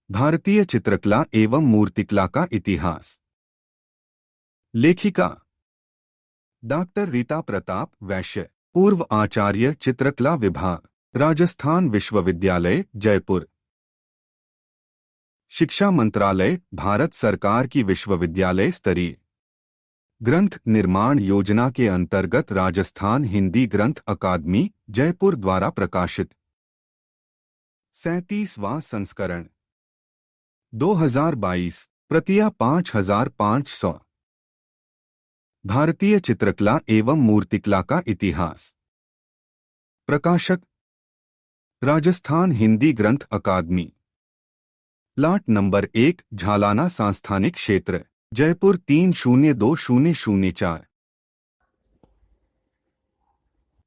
भारतीय चित्रकला एवं मूर्तिकला का इतिहास। लेखिका डॉक्टर रीता प्रताप वैश्य, पूर्व आचार्य चित्रकला विभाग, राजस्थान विश्वविद्यालय जयपुर। शिक्षा मंत्रालय, भारत सरकार की विश्वविद्यालय स्तरीय ग्रंथ निर्माण योजना के अंतर्गत राजस्थान हिंदी ग्रंथ अकादमी जयपुर द्वारा प्रकाशित 37वां संस्करण 2022, प्रतियां 5500। भारतीय चित्रकला एवं मूर्तिकला का इतिहास। प्रकाशक राजस्थान हिंदी ग्रंथ अकादमी, प्लाट नंबर 1, झालाना सांस्थानिक क्षेत्र, Jaipur 302004।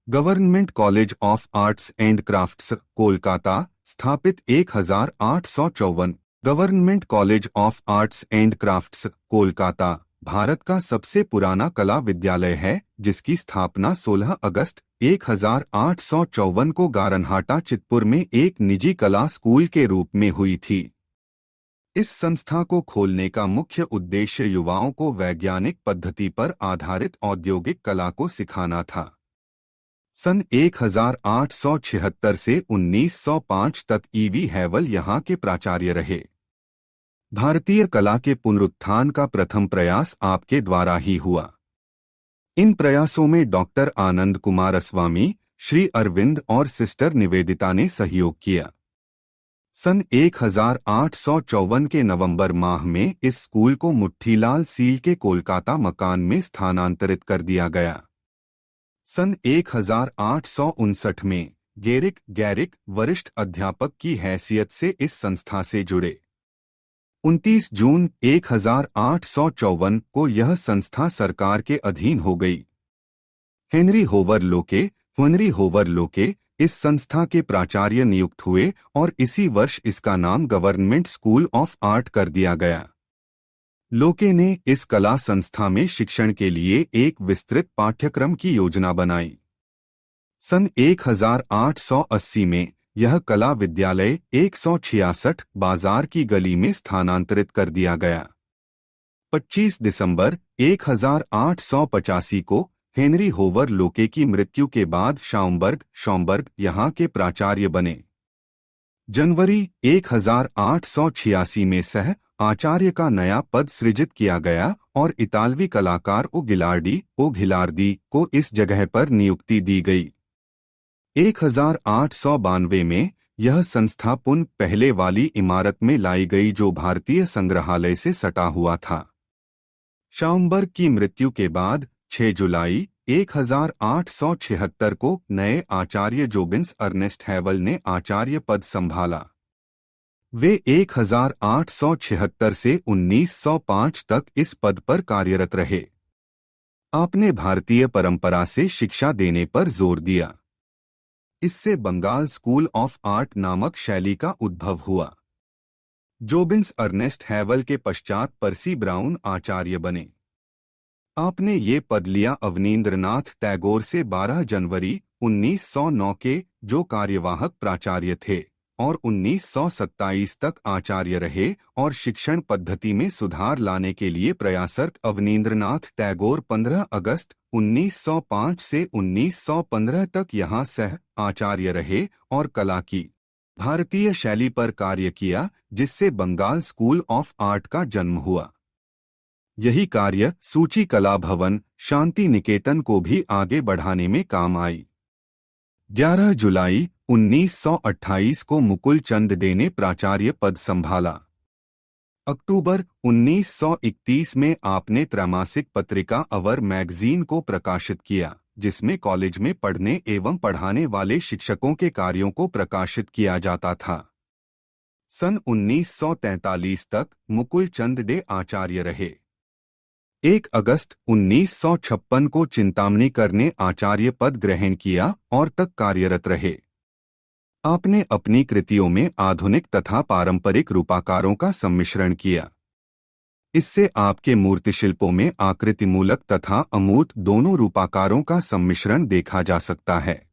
Government college of arts and crafts, Kolkata, स्थापित 1854। Government college of arts and crafts, Kolkata Bharat का सबसे पुराना कला विद्यालय है, जिसकी स्थापना 16 अगस्त 1854 को गारनहाटा, चितपुर में एक निजी कला स्कूल के रूप में हुई थी। इस संस्था को खोलने का मुख्य उद्देश्य युवाओं को वैज्ञानिक पद्धति पर आधारित औद्योगिक कला को सिखाना था। सन 1876 से 1905 तक ईवी हैवल यहाँ के प्राचार्य रहे। भारतीय कला के पुनरुत्थान का प्रथम प्रयास आपके द्वारा ही हुआ। इन प्रयासों में डॉक्टर आनंद कुमार अस्वामी, श्री अरविंद और सिस्टर निवेदिता ने सहयोग किया। सन 1854 के नवंबर माह में इस स्कूल को मुट्ठीलाल सील के कोलकाता मकान में स्थानांतरित कर दिया गया। सन 1859 में गैरिक वरिष्ठ अध्यापक की हैसियत से इस संस्था से जुड़े। 29 जून 1854 को यह संस्था सरकार के अधीन हो गई। हेनरी होवर लोके इस संस्था के प्राचार्य नियुक्त हुए और इसी वर्ष इसका नाम गवर्नमेंट स्कूल ऑफ आर्ट कर दिया गया। लोके ने इस कला संस्था में शिक्षण के लिए एक विस्तृत पाठ्यक्रम की योजना बनाई। सन 1880 में यह कला विद्यालय 166 बाजार की गली में स्थानांतरित कर दिया गया। 25 दिसंबर 1885 को हेनरी होवर लोके की मृत्यु के बाद शॉम्बर्ग यहाँ के प्राचार्य बने। जनवरी 1886 में सह आचार्य का नया पद सृजित किया गया और इतालवी कलाकार ओ घिलार्दी को इस जगह पर नियुक्ति दी गई। 1892 में यह संस्था पुनः पहले वाली इमारत में लाई गई, जो भारतीय संग्रहालय से सटा हुआ था। शॉम्बर्ग की मृत्यु के बाद 6 जुलाई 1876 को नए आचार्य जोबिन्स अर्नेस्ट हैवल ने आचार्य पद संभाला। वे 1876 से 1905 तक इस पद पर कार्यरत रहे। आपने भारतीय परंपरा से शिक्षा देने पर जोर दिया। इससे बंगाल स्कूल ऑफ आर्ट नामक शैली का उद्भव हुआ। जोबिन्स अर्नेस्ट हैवल के पश्चात पर्सी ब्राउन आचार्य बने। आपने ये पद लिया अवनींद्रनाथ टैगोर से 12 जनवरी 1909 के, जो कार्यवाहक प्राचार्य थे, और 1927 तक आचार्य रहे और शिक्षण पद्धति में सुधार लाने के लिए प्रयासरत अवनींद्रनाथ टैगोर 15 अगस्त 1905 से 1915 तक यहाँ सह आचार्य रहे और कला की भारतीय शैली पर कार्य किया, जिससे बंगाल स्कूल ऑफ आर्ट का जन्म हुआ। यही कार्य सूची कला भवन, शांति निकेतन को भी आगे बढ़ाने में काम आई। 11 जुलाई 1928 को मुकुल चंद डे ने प्राचार्य पद संभाला। अक्टूबर 1931 में आपने त्रैमासिक पत्रिका अवर मैगजीन को प्रकाशित किया, जिसमें कॉलेज में पढ़ने एवं पढ़ाने वाले शिक्षकों के कार्यों को प्रकाशित किया जाता था। सन 1943 तक मुकुल चंद डे आचार्य रहे। 1 अगस्त 1956 को चिंतामणिकर ने आचार्य पद ग्रहण किया और तक कार्यरत रहे। आपने अपनी कृतियों में आधुनिक तथा पारंपरिक रूपाकारों का सम्मिश्रण किया। इससे आपके मूर्तिशिल्पों में आकृतिमूलक तथा अमूर्त दोनों रूपाकारों का सम्मिश्रण देखा जा सकता है।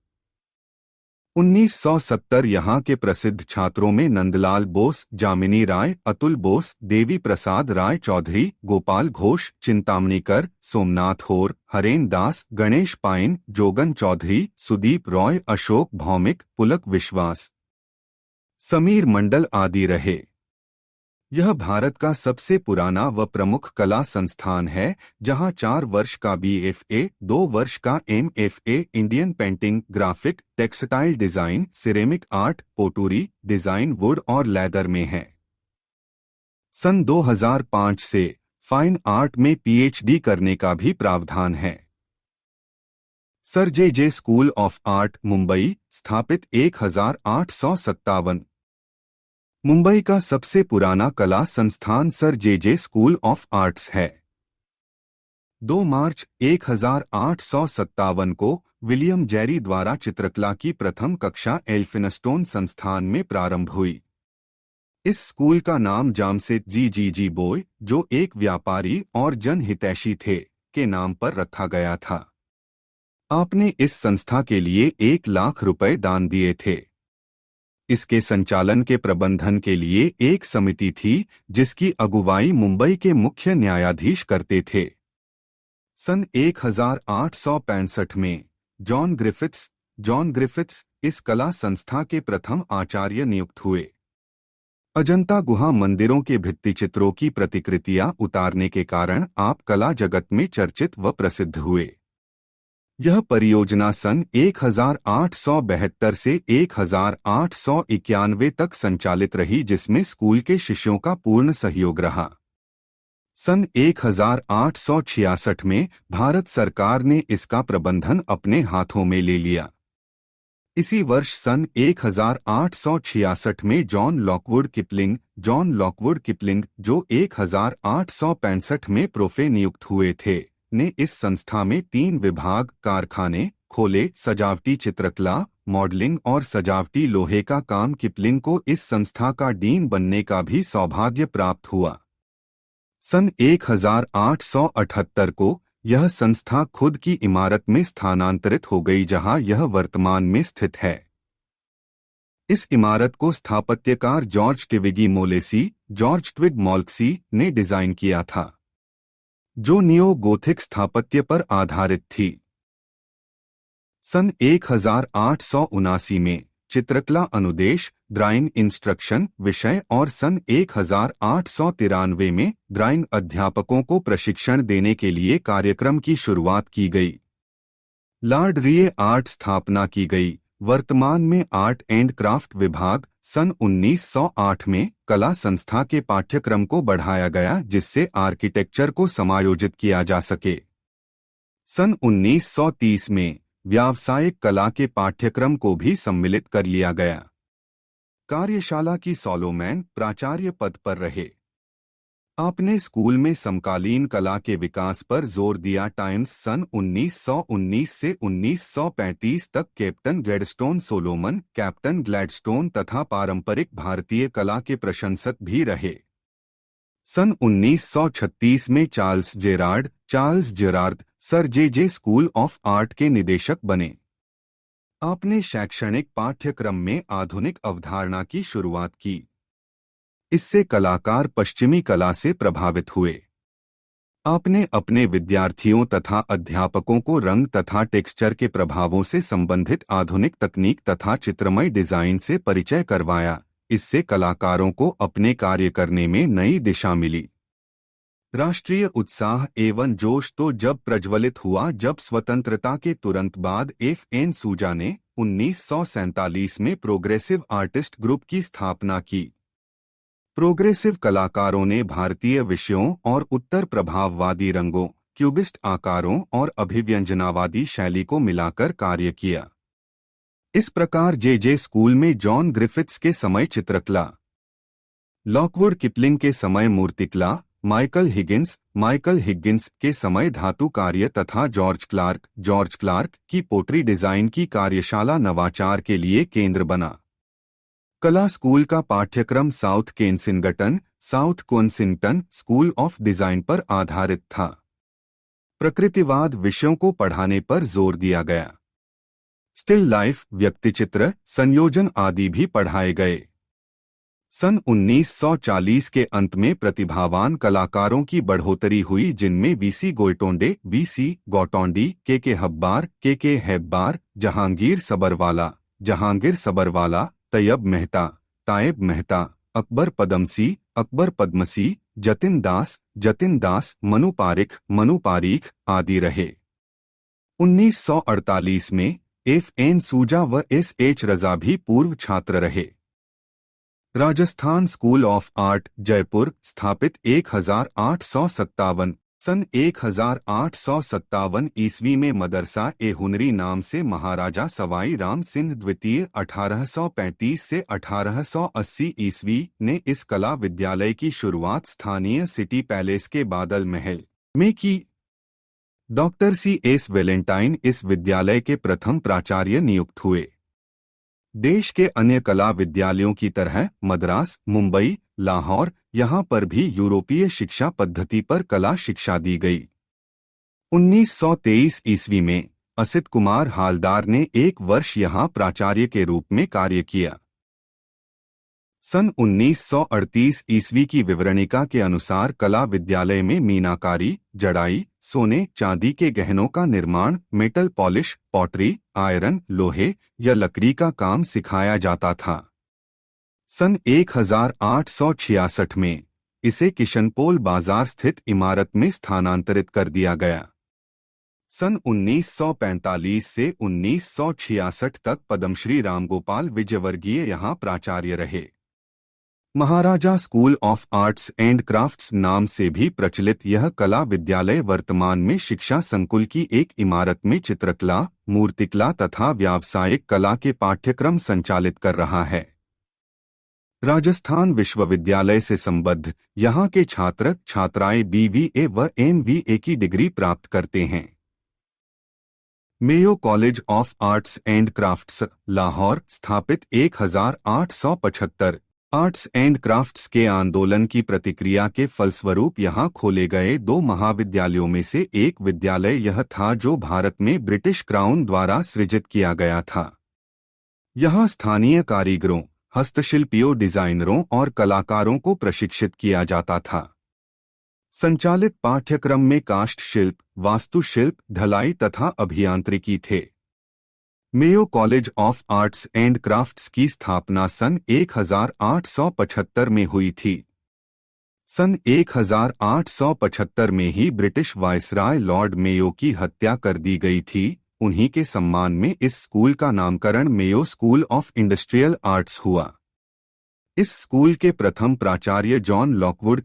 1970 यहाँ के प्रसिद्ध छात्रों में नंदलाल बोस, जामिनी राय, अतुल बोस, देवी प्रसाद राय चौधरी, गोपाल घोष, चिंतामणि कर, सोमनाथ होर, हरेन दास, गणेश पाइन, जोगन चौधरी, सुदीप रॉय, अशोक भौमिक, पुलक विश्वास, समीर मंडल आदि रहे। यह भारत का सबसे पुराना व प्रमुख कला संस्थान है, जहां 4 वर्ष का BFA, 2 वर्ष का MFA Indian painting, graphic, textile design, ceramic art, pottery design, wood और लेदर में है। सन 2005 से फाइन आर्ट में PhD करने का भी प्रावधान है। Sir J school of art, Mumbai, स्थापित 1857। मुंबई का सबसे पुराना कला संस्थान sir J school of arts है। 2 मार्च 1857 को विलियम जेरी द्वारा चित्रकला की प्रथम कक्षा एल्फिनस्टोन संस्थान में प्रारंभ हुई। इस स्कूल का नाम जामसेदजी जी बॉय, जो एक व्यापारी और जनहितैषी थे, के नाम पर रखा गया था। आपने इस संस्था के लिए 1 लाख रुपए दान दिए थे। इसके संचालन के प्रबंधन के लिए एक समिति थी, जिसकी अगुवाई मुंबई के मुख्य न्यायाधीश करते थे। सन 1865 में जॉन ग्रिफिथ्स इस कला संस्था के प्रथम आचार्य नियुक्त हुए। अजंता गुहा मंदिरों के भित्तिचित्रों की प्रतिकृतियां उतारने के कारण आप कला जगत में चर्चित व प्रसिद्ध हुए। यह परियोजना सन 1872 से 1891 तक संचालित रही, जिसमें स्कूल के शिष्यों का पूर्ण सहयोग रहा। सन 1866 में भारत सरकार ने इसका प्रबंधन अपने हाथों में ले लिया। इसी वर्ष सन 1866 में जॉन लॉकवुड किपलिंग, जो 1865 में प्रोफे नियुक्त हुए थे, ने इस संस्था में 3 विभाग कारखाने खोले। सजावटी चित्रकला, मॉडलिंग और सजावटी लोहे का काम। किपलिंग को इस संस्था का डीन बनने का भी सौभाग्य प्राप्त हुआ। सन 1878 को यह संस्था खुद की इमारत में स्थानांतरित हो गई, जहां यह वर्तमान में स्थित है। इस इमारत को स्थापत्यकार जॉर्ज ट्विग मोल्क्सी ने डिजाइन किया था, जो नियो गोथिक स्थापत्य पर आधारित थी। सन 1879 में चित्रकला अनुदेश, ड्राइंग इंस्ट्रक्शन विषय और सन 1893 में ड्राइंग अध्यापकों को प्रशिक्षण देने के लिए कार्यक्रम की शुरुआत की गई। लॉर्ड रिए आर्ट स्थापना की गई। वर्तमान में आर्ट एंड क्राफ्ट विभाग। सन 1908 में कला संस्था के पाठ्यक्रम को बढ़ाया गया, जिससे आर्किटेक्चर को समायोजित किया जा सके। सन 1930 में व्यावसायिक कला के पाठ्यक्रम को भी सम्मिलित कर लिया गया। कार्यशाला की सोलोमैन प्राचार्य पद पर रहे। आपने स्कूल में समकालीन कला के विकास पर जोर दिया। टाइम्स। सन 1919 से 1935 तक कैप्टन ग्लैडस्टोन तथा पारंपरिक भारतीय कला के प्रशंसक भी रहे। सन 1936 में Charles Gerard Sir J school of art के निदेशक बने। आपने शैक्षणिक पाठ्यक्रम में आधुनिक अवधारणा की शुरुआत की। इससे कलाकार पश्चिमी कला से प्रभावित हुए। आपने अपने विद्यार्थियों तथा अध्यापकों को रंग तथा टेक्सचर के प्रभावों से संबंधित आधुनिक तकनीक तथा चित्रमय डिजाइन से परिचय करवाया। इससे कलाकारों को अपने कार्य करने में नई दिशा मिली। राष्ट्रीय उत्साह एवं जोश तो जब प्रज्वलित हुआ जब स्वतंत्रता के तुरंत बाद FN सूजा ने 1947 में प्रोग्रेसिव आर्टिस्ट ग्रुप की स्थापना की। प्रोग्रेसिव कलाकारों ने भारतीय विषयों और उत्तर प्रभाववादी रंगों, क्यूबिस्ट आकारों और अभिव्यंजनावादी शैली को मिलाकर कार्य किया। इस प्रकार जे स्कूल में जॉन ग्रिफिथ्स के समय चित्रकला, लॉकवुड किपलिंग के समय मूर्तिकला, माइकल हिगिंस के समय धातु कार्य तथा जॉर्ज क्लार्क की पोट्री डिजाइन की कार्यशाला नवाचार के लिए केंद्र बना। कला स्कूल का पाठ्यक्रम south Kensington school of design पर आधारित था। प्रकृतिवाद विषयों को पढ़ाने पर जोर दिया गया। स्टिल लाइफ, व्यक्तिचित्र, संयोजन आदि भी पढ़ाए गए। सन 1940 के अंत में प्रतिभावान कलाकारों की बढ़ोतरी हुई, जिनमें वीसी गोइटोंडे, वीसी गौटोंडी, के हब्बार, के हेब्बार, जहांगीर सबरवाला, तैयब मेहता, तायब मेहता, अकबर पदमसी, जतिन दास, मनु पारीख आदि रहे। 1948 में एफ.एन. सूजा व एस.एच. रजा भी पूर्व छात्र रहे। Rajasthan school of art, Jaipur, स्थापित 1857। सन 1857 ईस्वी में मदरसा ए हुनरी नाम से महाराजा सवाई राम सिंह द्वितीय 1835 से 1880 ईस्वी ने इस कला विद्यालय की शुरुआत स्थानीय सिटी पैलेस के बादल महल में की। Doctor C.S. वेलेंटाइन इस विद्यालय के प्रथम प्राचार्य नियुक्त हुए। देश के अन्य कला विद्यालयों की तरह मद्रास, मुंबई, लाहौर, यहाँ पर भी यूरोपीय शिक्षा पद्धति पर कला शिक्षा दी गई। 1923 ईस्वी में असित कुमार हालदार ने 1 वर्ष यहाँ प्राचार्य के रूप में कार्य किया। सन 1938 ईस्वी की विवरणिका के अनुसार कला विद्यालय में मीनाकारी, जड़ाई, सोने चांदी के गहनों का निर्माण, मेटल पॉलिश, पॉटरी, आयरन, लोहे या लकड़ी का काम सिखाया जाता था। सन 1866 में इसे किशनपोल बाजार स्थित इमारत में स्थानांतरित कर दिया गया। सन 1945 से 1966 तक पद्मश्री रामगोपाल विजयवर्गीय यहाँ प्राचार्य रहे। Maharaja school of arts and crafts नाम से भी प्रचलित यह कला विद्यालय वर्तमान में शिक्षा संकुल की एक इमारत में चित्रकला, मूर्तिकला तथा व्यावसायिक कला के पाठ्यक्रम संचालित कर रहा है। राजस्थान विश्वविद्यालय से संबद्ध यहाँ के छात्र छात्राएं BVA व MVA की डिग्री प्राप्त करते हैं। Mayo college of arts and crafts, Lahore, स्थापित 1875। आर्ट्स एंड क्राफ्ट्स के आंदोलन की प्रतिक्रिया के फलस्वरूप यहाँ खोले गए 2 महाविद्यालयों में से एक विद्यालय यह था जो भारत में ब्रिटिश क्राउन द्वारा सृजित किया गया था। यहाँ स्थानीय कारीगरों, हस्तशिल्पियों, डिजाइनरों और कलाकारों को प्रशिक्षित किया जाता था। संचालित पाठ्यक्रम में काष्ठ शिल्प, वास्तुशिल्प, ढलाई तथा अभियांत्रिकी थे। Mayo college of arts and crafts की स्थापना सन 1875 में हुई थी। सन 1875 में ही ब्रिटिश वायसराय लॉर्ड मेयो की हत्या कर दी गई थी। उन्हीं के सम्मान में इस स्कूल का नामकरण Mayo school of industrial arts हुआ। इस स्कूल के प्रथम प्राचार्य जॉन लॉकवुड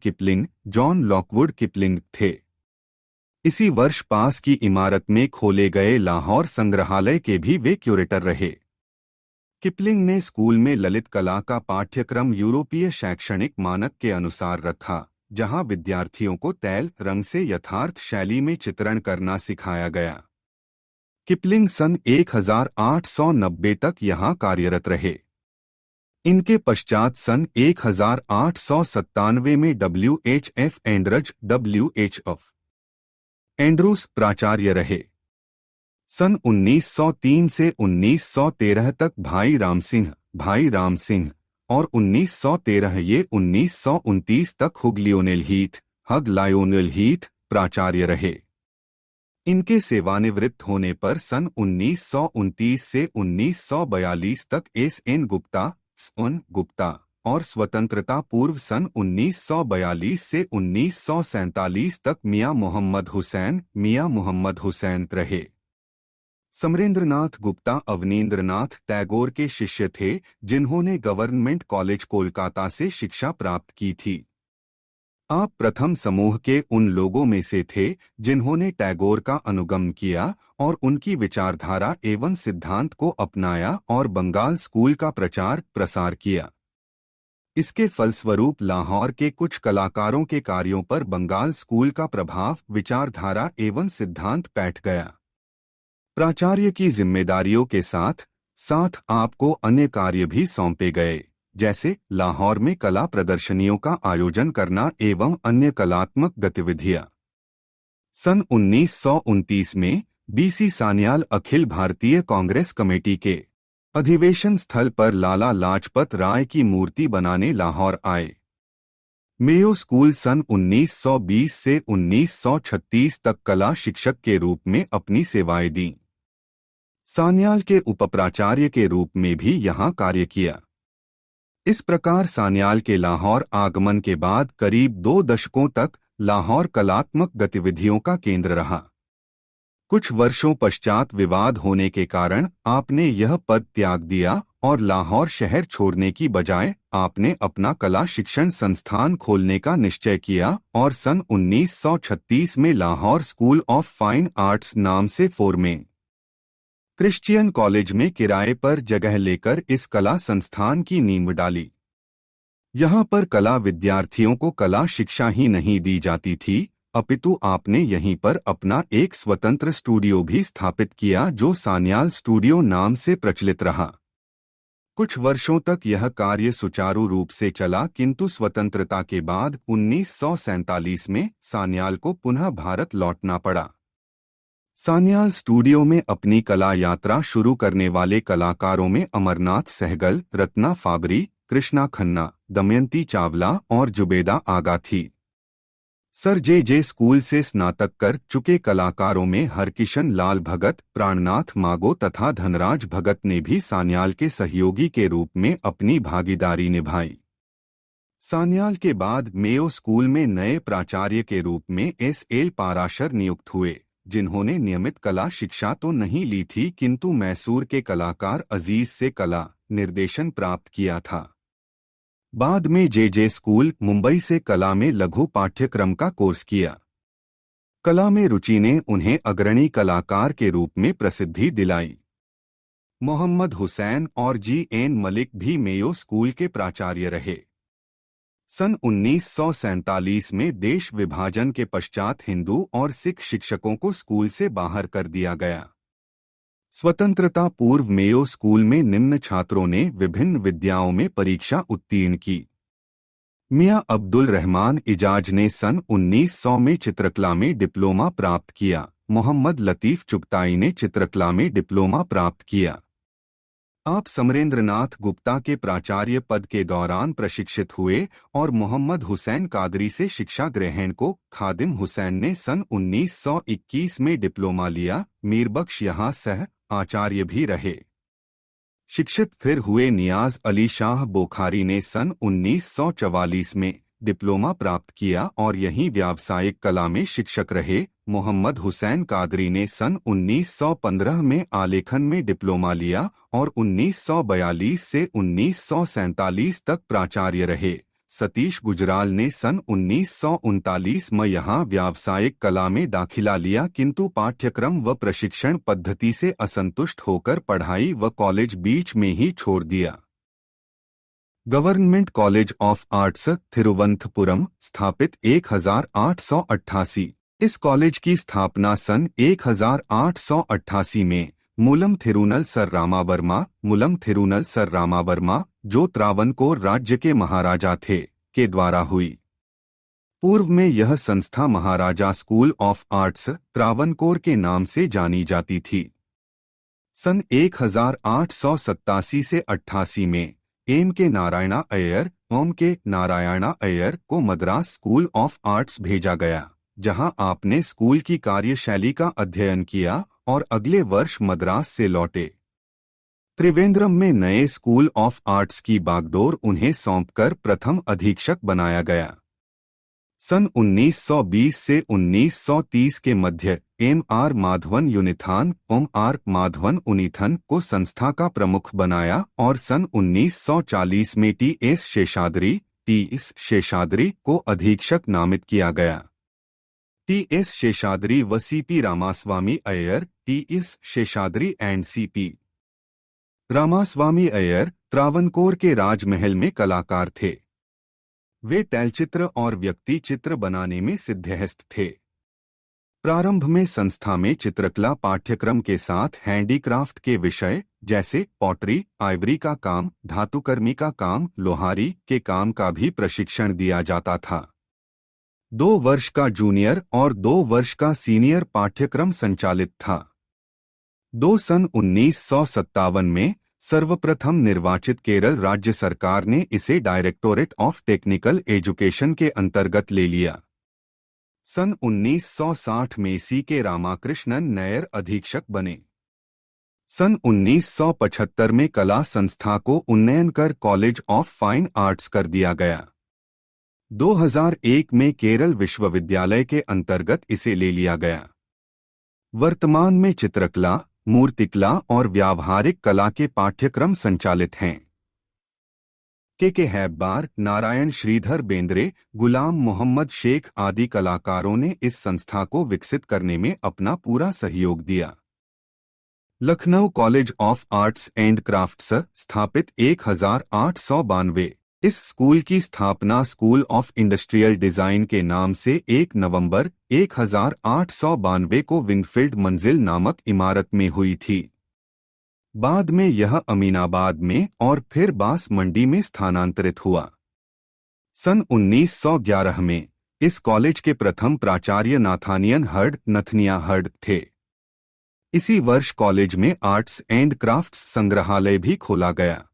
किपलिंग थे। इसी वर्ष पास की इमारत में खोले गए लाहौर संग्रहालय के भी वे क्यूरेटर रहे। किपलिंग ने स्कूल में ललित कला का पाठ्यक्रम यूरोपीय शैक्षणिक मानक के अनुसार रखा, जहां विद्यार्थियों को तैल रंग से यथार्थ शैली में चित्रण करना सिखाया गया। किपलिंग सन 1890 तक यहां कार्यरत रहे। इनके पश्चात सन 1897 में WHF एंड्रूस प्राचार्य रहे। सन 1903 से 1913 तक भाई राम सिंह और 1929 तक हग लायोनेल हीथ प्राचार्य रहे। इनके सेवानिवृत्त होने पर सन 1929 से 1942 तक S.N. गुप्ता और स्वतंत्रता पूर्व सन 1942 से 1947 तक मियां मोहम्मद हुसैन रहे। समरेंद्रनाथ गुप्ता अवनींद्रनाथ टैगोर के शिष्य थे, जिन्होंने गवर्नमेंट कॉलेज कोलकाता से शिक्षा प्राप्त की थी। आप प्रथम समूह के उन लोगों में से थे जिन्होंने टैगोर का अनुगमन किया और उनकी विचारधारा एवं सिद्धांत को अपनाया और बंगाल स्कूल का प्रचार प्रसार किया। इसके फलस्वरूप लाहौर के कुछ कलाकारों के कार्यों पर बंगाल स्कूल का प्रभाव, विचारधारा एवं सिद्धांत बैठ गया। प्राचार्य की जिम्मेदारियों के साथ साथ आपको अन्य कार्य भी सौंपे गए, जैसे लाहौर में कला प्रदर्शनियों का आयोजन करना एवं अन्य कलात्मक गतिविधियां। सन 1929 में बीसी सान्याल अखिल भारतीय कांग्रेस कमेटी के अधिवेशन स्थल पर लाला लाजपत राय की मूर्ति बनाने लाहौर आए। मेयो स्कूल सन 1920 से 1936 तक कला शिक्षक के रूप में अपनी सेवाएं दी। सान्याल के उपप्राचार्य के रूप में भी यहां कार्य किया। इस प्रकार सान्याल के लाहौर आगमन के बाद करीब 2 दशकों तक लाहौर कलात्मक गतिविधियों का केंद्र रहा। कुछ वर्षों पश्चात विवाद होने के कारण आपने यह पद त्याग दिया और लाहौर शहर छोड़ने की बजाय आपने अपना कला शिक्षण संस्थान खोलने का निश्चय किया और सन 1936 में Lahore school of fine arts नाम से में क्रिश्चियन कॉलेज में किराए पर जगह लेकर इस कला संस्थान की नींव डाली। यहाँ पर कला विद्यार्थियों को कला शिक्षा ही नहीं दी जाती थी, अपितु आपने यहीं पर अपना एक स्वतंत्र स्टूडियो भी स्थापित किया जो सान्याल स्टूडियो नाम से प्रचलित रहा। कुछ वर्षों तक यह कार्य सुचारू रूप से चला, किंतु स्वतंत्रता के बाद 1947 में सान्याल को पुनः भारत लौटना पड़ा। सान्याल स्टूडियो में अपनी कला यात्रा शुरू करने वाले कलाकारों में अमरनाथ सहगल, रत्ना फाबरी, कृष्णा खन्ना, दमयंती चावला और जुबेदा आगा थी। सर जे स्कूल से स्नातक कर चुके कलाकारों में हरकिशन लाल भगत, प्राणनाथ मागो तथा धनराज भगत ने भी सान्याल के सहयोगी के रूप में अपनी भागीदारी निभाई। सान्याल के बाद मेयो स्कूल में नए प्राचार्य के रूप में एस.एल. पाराशर नियुक्त हुए, जिन्होंने नियमित कला शिक्षा तो नहीं ली थी किंतु मैसूर के कलाकार अजीज से कला निर्देशन प्राप्त किया था। बाद में जे स्कूल मुंबई से कला में लघु पाठ्यक्रम का कोर्स किया। कला में रुचि ने उन्हें अग्रणी कलाकार के रूप में प्रसिद्धि दिलाई। मोहम्मद हुसैन और जी.एन. मलिक भी मेयो स्कूल के प्राचार्य रहे। सन 1947 में देश विभाजन के पश्चात हिंदू और सिख शिक्षकों को स्कूल से बाहर कर दिया गया। स्वतंत्रता पूर्व मेयो स्कूल में निम्न छात्रों ने विभिन्न विद्याओं में परीक्षा उत्तीर्ण की। मियां अब्दुल रहमान इजाज ने सन 1900 में चित्रकला में डिप्लोमा प्राप्त किया। मोहम्मद लतीफ चुगताई ने चित्रकला में डिप्लोमा प्राप्त किया। आप समरेंद्रनाथ गुप्ता के प्राचार्य पद के दौरान प्रशिक्षित हुए और मोहम्मद हुसैन कादरी से शिक्षा ग्रहण को खादिम हुसैन ने सन 1921 में डिप्लोमा लिया। मीरबख्श यहाँ सह आचार्य भी रहे। शिक्षित फिर हुए नियाज अली शाह बोखारी ने सन 1944 में डिप्लोमा प्राप्त किया और यहीं व्यावसायिक कला में शिक्षक रहे। मोहम्मद हुसैन कादरी ने सन 1915 में आलेखन में डिप्लोमा लिया और 1942 से 1947 तक प्राचार्य रहे। सतीश गुजराल ने सन 1939 में यहाँ व्यावसायिक कला में दाखिला लिया, किंतु पाठ्यक्रम व प्रशिक्षण पद्धति से असंतुष्ट होकर पढ़ाई व कॉलेज बीच में ही छोड़ दिया। Government college of arts Thiruvananthapuram स्थापित 1888। इस कॉलेज की स्थापना सन 1888 में मूलम थिरुनल सर रामावर्मा जो त्रावणकोर राज्य के महाराजा थे के द्वारा हुई। पूर्व में यह संस्था महाराजा स्कूल ऑफ आर्ट्स त्रावणकोर के नाम से जानी जाती थी। सन 1887 से 88 में ओम के नारायणा अय्यर को मद्रास स्कूल ऑफ आर्ट्स भेजा गया, जहां आपने स्कूल की कार्यशैली का अध्ययन किया और अगले वर्ष मद्रास से लौटे। त्रिवेंद्रम में नए स्कूल ऑफ आर्ट्स की बागडोर उन्हें सौंपकर प्रथम अधीक्षक बनाया गया। सन 1920 से 1930 के मध्य M.R. माधवन उनीथन को संस्था का प्रमुख बनाया और सन 1940 में T.S. शेषाद्री को अधीक्षक नामित किया गया। T.S. शेषाद्री व C.P. Ramaswamy Iyer, T.S. Seshadri and C.P. Ramaswamy Iyer Travancore के राजमहल में कलाकार थे। वे तैलचित्र और व्यक्ति चित्र बनाने में सिद्धहस्त थे। प्रारंभ में संस्था में चित्रकला पाठ्यक्रम के साथ हैंडीक्राफ्ट के विषय जैसे पॉटरी, आइवरी का काम, धातुकर्मी का काम, लोहारी के काम का भी प्रशिक्षण दिया जाता था। 2 वर्ष का जूनियर और 2 वर्ष का सीनियर पाठ्यक्रम संचालित था। सन 1957 में सर्वप्रथम निर्वाचित केरल राज्य सरकार ने इसे डायरेक्टोरेट ऑफ टेक्निकल एजुकेशन के अंतर्गत ले लिया। सन 1960 में सी के रामाकृष्णन नायर अधीक्षक बने। सन 1975 में कला संस्था को उन्नयन कर कॉलेज ऑफ फाइन आर्ट्स कर दिया गया। 2001 में केरल विश्वविद्यालय के अंतर्गत इसे ले लिया गया। वर्तमान में चित्रकला, मूर्तिकला और व्यावहारिक कला के पाठ्यक्रम संचालित हैं। के हैब्बार, नारायण श्रीधर बेंद्रे, गुलाम मोहम्मद शेख आदि कलाकारों ने इस संस्था को विकसित करने में अपना पूरा सहयोग दिया। Lucknow college of arts and crafts स्थापित 1892। इस स्कूल की स्थापना स्कूल ऑफ इंडस्ट्रियल डिजाइन के नाम से 1 नवंबर 1892 को विंगफील्ड मंजिल नामक इमारत में हुई थी। बाद में यह अमीनाबाद में और फिर बांस मंडी में स्थानांतरित हुआ। सन 1911 में इस कॉलेज के प्रथम प्राचार्य नाथानियल नथनिया हर्ड थे। इसी वर्ष कॉलेज में आर्ट्स एंड क्राफ्ट्स संग्रहालय भी खोला गया।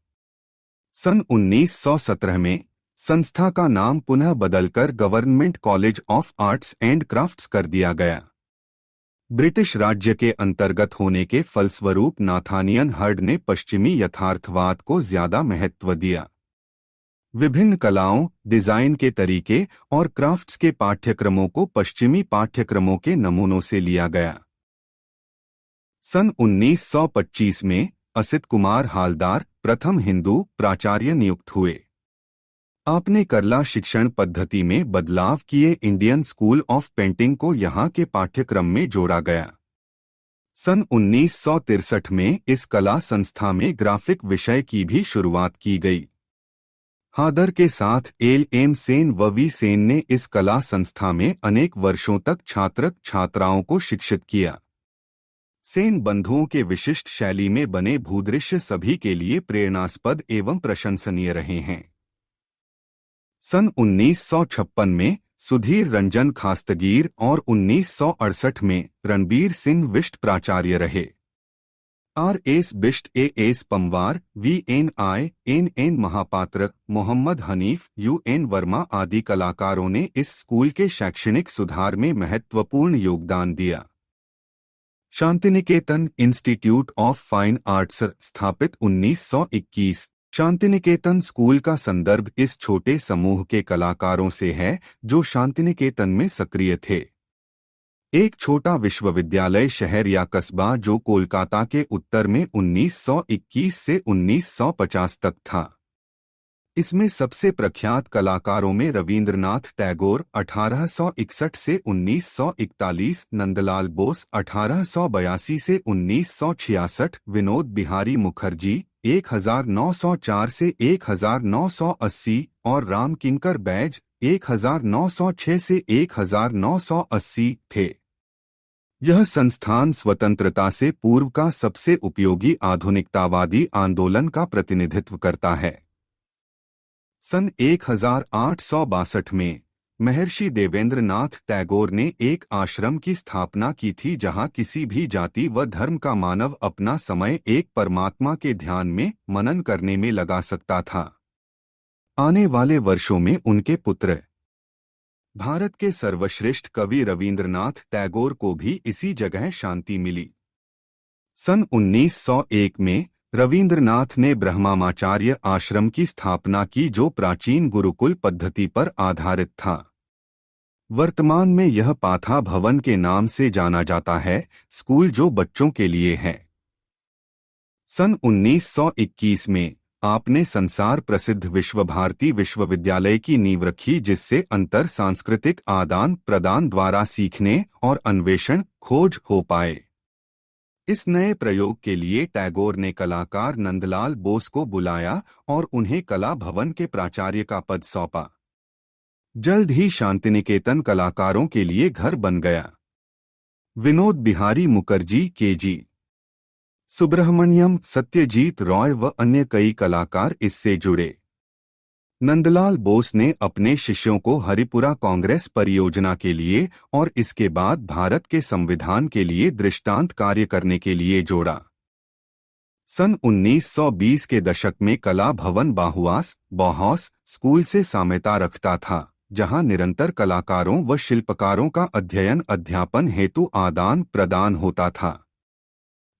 सन 1917 में संस्था का नाम पुनः बदलकर government college of arts and crafts कर दिया गया। ब्रिटिश राज्य के अंतर्गत होने के फलस्वरूप नाथानियल हर्ड ने पश्चिमी यथार्थवाद को ज्यादा महत्व दिया। विभिन्न कलाओं, डिजाइन के तरीके और क्राफ्ट्स के पाठ्यक्रमों को पश्चिमी पाठ्यक्रमों के नमूनों से लिया गया। सन 1925 में असित कुमार हालदार प्रथम हिंदू प्राचार्य नियुक्त हुए। आपने कला शिक्षण पद्धति में बदलाव किए इंडियन स्कूल ऑफ पेंटिंग को यहाँ के पाठ्यक्रम में जोड़ा गया। सन 1963 में इस कला संस्था में ग्राफिक विषय की भी शुरुआत की गई। हादर के साथ एल.एम. सेन व वी सेन ने इस कला संस्था में अनेक वर्षों तक छात्र छात्राओं को शिक्षित किया। सेन बंधुओं के विशिष्ट शैली में बने भूदृश्य सभी के लिए प्रेरणास्पद एवं प्रशंसनीय रहे हैं। सन 1956 में सुधीर रंजन खास्तगीर और 1968 में रणबीर सिंह विष्ट प्राचार्य रहे। आर.एस. बिष्ट, ए.एस. पंवार, वी.एन.आई. महापात्र, मोहम्मद हनीफ, यू.एन. वर्मा आदि कलाकारों ने इस स्कूल के शैक्षणिक सुधार में महत्वपूर्ण योगदान दिया। Santiniketan institute of fine arts स्थापित 1921। शांतिनिकेतन स्कूल का संदर्भ इस छोटे समूह के कलाकारों से है जो शांतिनिकेतन में सक्रिय थे। एक छोटा विश्वविद्यालय शहर या कस्बा जो कोलकाता के उत्तर में 1921 से 1950 तक था। इसमें सबसे प्रख्यात कलाकारों में रवींद्रनाथ टैगोर 1861 से 1941, नंदलाल बोस 1882 से 1966, विनोद बिहारी मुखर्जी 1904 से 1980 और राम किंकर बैज 1906 से 1980 थे। यह संस्थान स्वतंत्रता से पूर्व का सबसे उपयोगी आधुनिकतावादी आंदोलन का प्रतिनिधित्व करता है। सन 1862 में महर्षि देवेंद्र नाथ टैगोर ने एक आश्रम की स्थापना की थी जहां किसी भी जाति व धर्म का मानव अपना समय एक परमात्मा के ध्यान में मनन करने में लगा सकता था। आने वाले वर्षों में उनके पुत्र भारत के सर्वश्रेष्ठ कवि रवींद्रनाथ टैगोर को भी इसी जगह शांति मिली। सन 1901 में रवींद्रनाथ ने ब्रह्माचार्य आश्रम की स्थापना की जो प्राचीन गुरुकुल पद्धति पर आधारित था। वर्तमान में यह पाथा भवन के नाम से जाना जाता है, स्कूल जो बच्चों के लिए है। सन 1921 में आपने संसार प्रसिद्ध विश्वभारती विश्वविद्यालय की नींव रखी जिससे अंतर सांस्कृतिक आदान प्रदान द्वारा सीखने और अन्वेषण खोज हो पाए। इस नए प्रयोग के लिए टैगोर ने कलाकार नंदलाल बोस को बुलाया और उन्हें कला भवन के प्राचार्य का पद सौंपा। जल्द ही शांतिनिकेतन कलाकारों के लिए घर बन गया। विनोद बिहारी मुखर्जी, के.जी. सुब्रह्मण्यम, सत्यजीत रॉय व अन्य कई कलाकार इससे जुड़े। नंदलाल बोस ने अपने शिष्यों को हरिपुरा कांग्रेस परियोजना के लिए और इसके बाद भारत के संविधान के लिए दृष्टांत कार्य करने के लिए जोड़ा। सन 1920 के दशक में कला भवन बौहॉस स्कूल से साम्यता रखता था, जहां निरंतर कलाकारों व शिल्पकारों का अध्ययन अध्यापन हेतु आदान प्रदान होता था।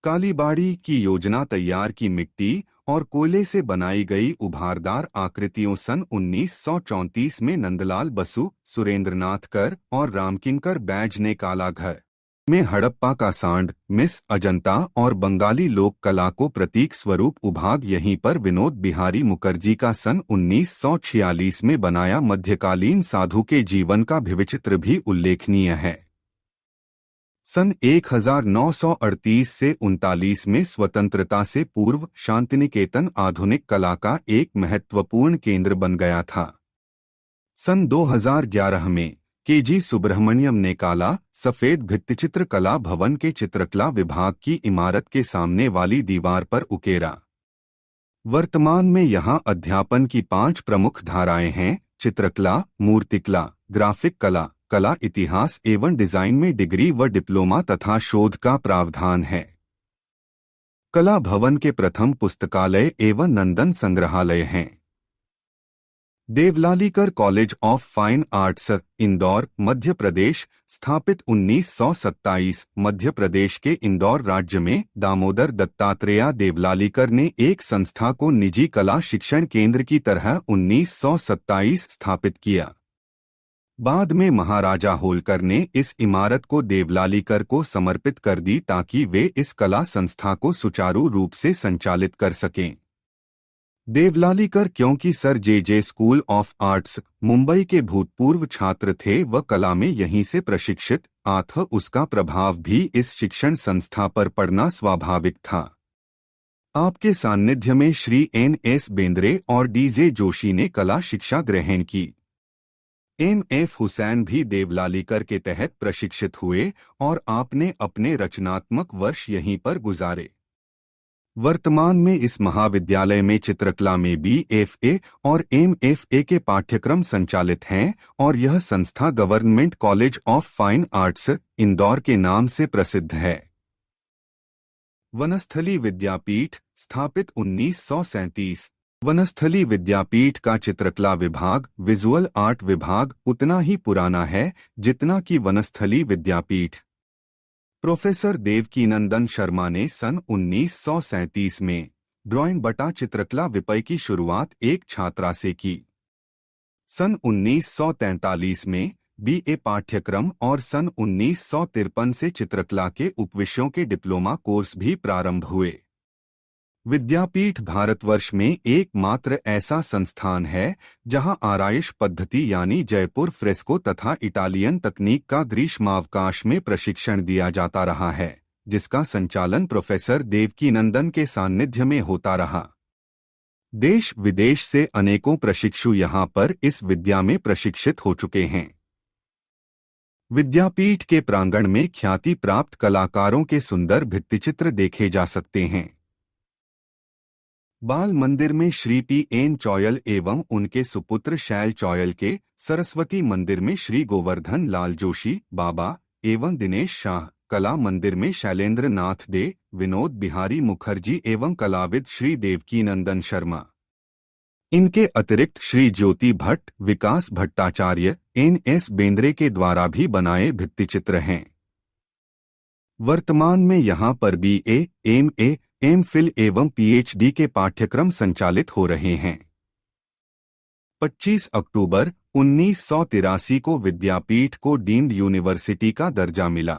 कालीबाड़ी की योजना तैयार की मिट्टी और कोयले से बनाई गई उभारदार आकृतियों सन 1934 में नंदलाल बसु, सुरेंद्रनाथ कर और रामकिंकर बैज ने कालाघर में हड़प्पा का सांड, मिस अजंता और बंगाली लोक कला को प्रतीक स्वरूप उभाग यहीं पर विनोद बिहारी मुखर्जी का सन 1946 में बनाया मध्यकालीन साधु के जीवन का भिविचित्र भी उल्लेखनीय है। सन 1938 से 39 में स्वतंत्रता से पूर्व शांतिनिकेतन आधुनिक कला का एक महत्वपूर्ण केंद्र बन गया था। सन 2011 में के.जी. सुब्रह्मण्यम ने काला सफेद भित्तिचित्र कला भवन के चित्रकला विभाग की इमारत के सामने वाली दीवार पर उकेरा। वर्तमान में यहां अध्यापन की 5 प्रमुख धाराएं हैं: चित्रकला, मूर्तिकला, ग्राफिक कला, कला इतिहास एवं डिजाइन में डिग्री व डिप्लोमा तथा शोध का प्रावधान है। कला भवन के प्रथम पुस्तकालय एवं नंदन संग्रहालय हैं। Devlalikar college of fine arts, Indore, Madhya Pradesh, स्थापित 1927। मध्य प्रदेश के इंदौर राज्य में दामोदर दत्तात्रेय देवलालीकर ने एक संस्था को निजी कला शिक्षण केंद्र की तरह 1927 स्थापित किया। बाद में महाराजा होलकर ने इस इमारत को देवलालीकर को समर्पित कर दी ताकि वे इस कला संस्था को सुचारू रूप से संचालित कर सकें। देवलालीकर क्योंकि sir J school of arts, Mumbai के भूतपूर्व छात्र थे व कला में यहीं से प्रशिक्षित, अतः उसका प्रभाव भी इस शिक्षण संस्था पर पड़ना स्वाभाविक था। आपके सान्निध्य में श्री N.S. बेंद्रे और D.J. जोशी ने कला शिक्षा ग्रहण की। M.F. हुसैन भी देवलालीकर के तहत प्रशिक्षित हुए और आपने अपने रचनात्मक वर्ष यहीं पर गुजारे। वर्तमान में इस महाविद्यालय में चित्रकला में B.F.A. और M.F.A. के पाठ्यक्रम संचालित हैं और यह संस्था government college of fine arts, Indore के नाम से प्रसिद्ध है। वनस्थली विद्यापीठ, स्थापित 1937। वनस्थली विद्यापीठ का चित्रकला विभाग, विजुअल आर्ट विभाग उतना ही पुराना है जितना कि वनस्थली विद्यापीठ। प्रोफेसर देवकीनंदन शर्मा ने सन 1937 में ड्राइंग बटा चित्रकला विषय की शुरुआत एक छात्रा से की। सन 1943 में B.A. पाठ्यक्रम और सन 1953 से चित्रकला के उपविषयों के डिप्लोमा कोर्स भी प्रारंभ हुए। विद्यापीठ भारतवर्ष में एकमात्र ऐसा संस्थान है जहां आराइश पद्धति यानी जयपुर फ्रेस्को तथा इटालियन तकनीक का ग्रीष्मावकाश में प्रशिक्षण दिया जाता रहा है, जिसका संचालन प्रोफेसर देवकीनंदन के सान्निध्य में होता रहा। देश विदेश से अनेकों प्रशिक्षु यहां पर इस विद्या में प्रशिक्षित हो चुके हैं। विद्यापीठ के प्रांगण में ख्याति प्राप्त कलाकारों के सुंदर भित्तिचित्र देखे जा सकते हैं। बाल मंदिर में श्री P.N. चौयल एवं उनके सुपुत्र शैल चौयल के, सरस्वती मंदिर में श्री गोवर्धन लाल जोशी बाबा एवं दिनेश शाह, कला मंदिर में शैलेंद्र नाथ दे, विनोद बिहारी मुखर्जी एवं कलाविद श्री देवकीनंदन शर्मा। इनके अतिरिक्त श्री ज्योति भट्ट, विकास भट्टाचार्य, N.S. बेंद्रे के द्वारा भी बनाए भित्तिचित्र हैं। वर्तमान में यहाँ पर B.A., M.A., M.Phil एवं PhD के पाठ्यक्रम संचालित हो रहे हैं। 25 अक्टूबर 1983 को विद्यापीठ को डीम्ड यूनिवर्सिटी का दर्जा मिला।